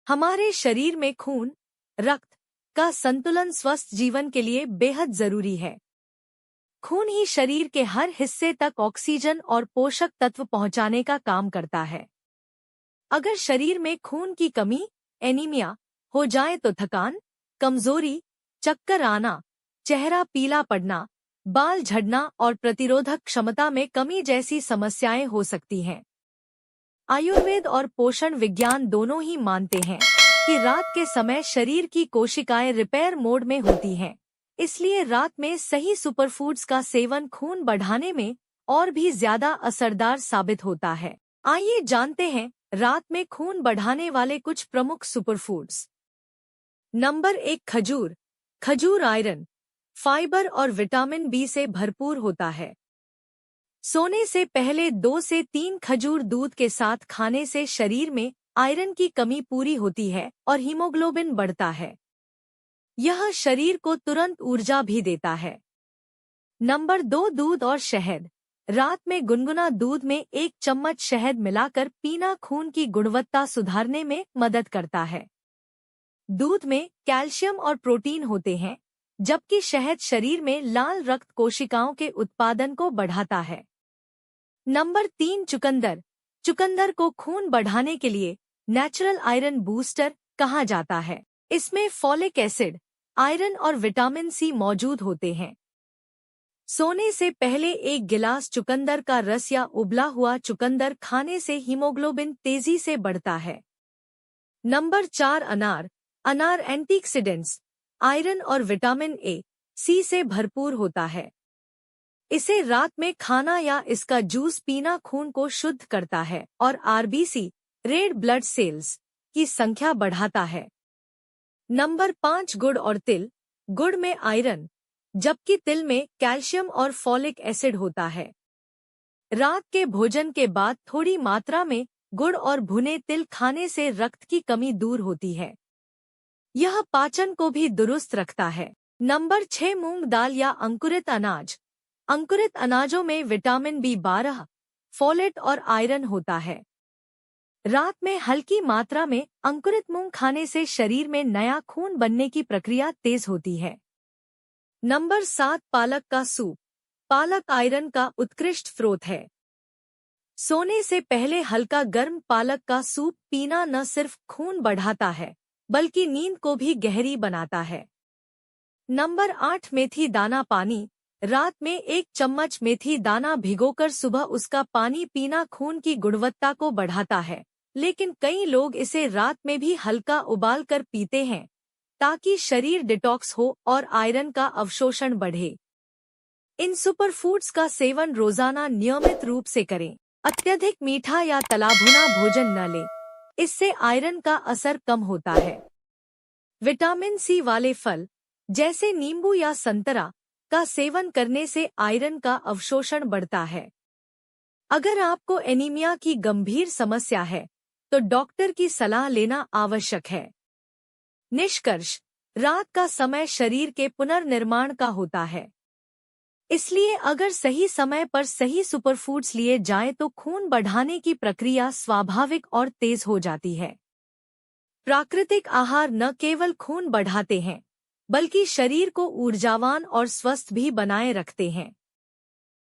हमारे शरीर में खून, रक्त का संतुलन स्वस्थ जीवन के लिए बेहद जरूरी है। खून ही शरीर के हर हिस्से तक ऑक्सीजन और पोषक तत्व पहुंचाने का काम करता है। अगर शरीर में खून की कमी, एनीमिया हो जाए तो थकान, कमजोरी, चक्कर आना, चेहरा पीला पड़ना, बाल झड़ना और प्रतिरोधक क्षमता में कमी जैसी समस्याएं हो सकती हैं। आयुर्वेद और पोषण विज्ञान दोनों ही मानते हैं कि रात के समय शरीर की कोशिकाएं रिपेयर मोड में होती हैं। इसलिए रात में सही सुपरफूड्स का सेवन खून बढ़ाने में और भी ज्यादा असरदार साबित होता है। आइए जानते हैं रात में खून बढ़ाने वाले कुछ प्रमुख सुपरफूड्स। नंबर 1, खजूर। खजूर आयरन, फाइबर और विटामिन बी से भरपूर होता है। सोने से पहले 2 से 3 खजूर दूध के साथ खाने से शरीर में आयरन की कमी पूरी होती है और हीमोग्लोबिन बढ़ता है। यह शरीर को तुरंत ऊर्जा भी देता है। नंबर 2, दूध और शहद। रात में गुनगुना दूध में 1 चम्मच शहद मिलाकर पीना खून की गुणवत्ता सुधारने में मदद करता है। दूध में कैल्शियम और प्रोटीन होते हैं, जबकि शहद शरीर में लाल रक्त कोशिकाओं के उत्पादन को बढ़ाता है। नंबर 3, चुकंदर। चुकंदर को खून बढ़ाने के लिए नेचुरल आयरन बूस्टर कहा जाता है। इसमें फॉलिक एसिड, आयरन और विटामिन सी मौजूद होते हैं। सोने से पहले 1 गिलास चुकंदर का रस या उबला हुआ चुकंदर खाने से हीमोग्लोबिन तेजी से बढ़ता है। नंबर 4, अनार। अनार एंटीऑक्सीडेंट्स, आयरन और विटामिन ए, सी से भरपूर होता है। इसे रात में खाना या इसका जूस पीना खून को शुद्ध करता है और आरबीसी, रेड ब्लड सेल्स, की संख्या बढ़ाता है। नंबर 5, गुड़ और तिल। गुड़ में आयरन, जबकि तिल में कैल्शियम और फॉलिक एसिड होता है। रात के भोजन के बाद थोड़ी मात्रा में गुड़ और भुने तिल खाने से रक्त की कमी दूर होती है। यह पाचन को भी दुरुस्त रखता है। नंबर 6, मूंग दाल या अंकुरित अनाज। अंकुरित अनाजों में विटामिन B12, फोलेट और आयरन होता है। रात में हल्की मात्रा में अंकुरित मूंग खाने से शरीर में नया खून बनने की प्रक्रिया तेज होती है। नंबर 7, पालक का सूप। पालक आयरन का उत्कृष्ट स्रोत है। सोने से पहले हल्का गर्म पालक का सूप पीना न सिर्फ खून बढ़ाता है, बल्कि नींद को भी गहरी बनाता है। नंबर 8, मेथी दाना पानी। रात में 1 चम्मच मेथी दाना भिगोकर सुबह उसका पानी पीना खून की गुणवत्ता को बढ़ाता है, लेकिन कई लोग इसे रात में भी हल्का उबाल कर पीते हैं ताकि शरीर डिटॉक्स हो और आयरन का अवशोषण बढ़े। इन सुपरफूड्स का सेवन रोजाना नियमित रूप से करें। अत्यधिक मीठा या तला भुना भोजन न लें, इससे आयरन का असर कम होता है। विटामिन सी वाले फल जैसे नींबू या संतरा का सेवन करने से आयरन का अवशोषण बढ़ता है। अगर आपको एनीमिया की गंभीर समस्या है तो डॉक्टर की सलाह लेना आवश्यक है। निष्कर्ष, रात का समय शरीर के पुनर्निर्माण का होता है। इसलिए अगर सही समय पर सही सुपरफूड्स लिए जाएं तो खून बढ़ाने की प्रक्रिया स्वाभाविक और तेज हो जाती है। प्राकृतिक आहार न केवल खून बढ़ाते हैं, बल्कि शरीर को ऊर्जावान और स्वस्थ भी बनाए रखते हैं।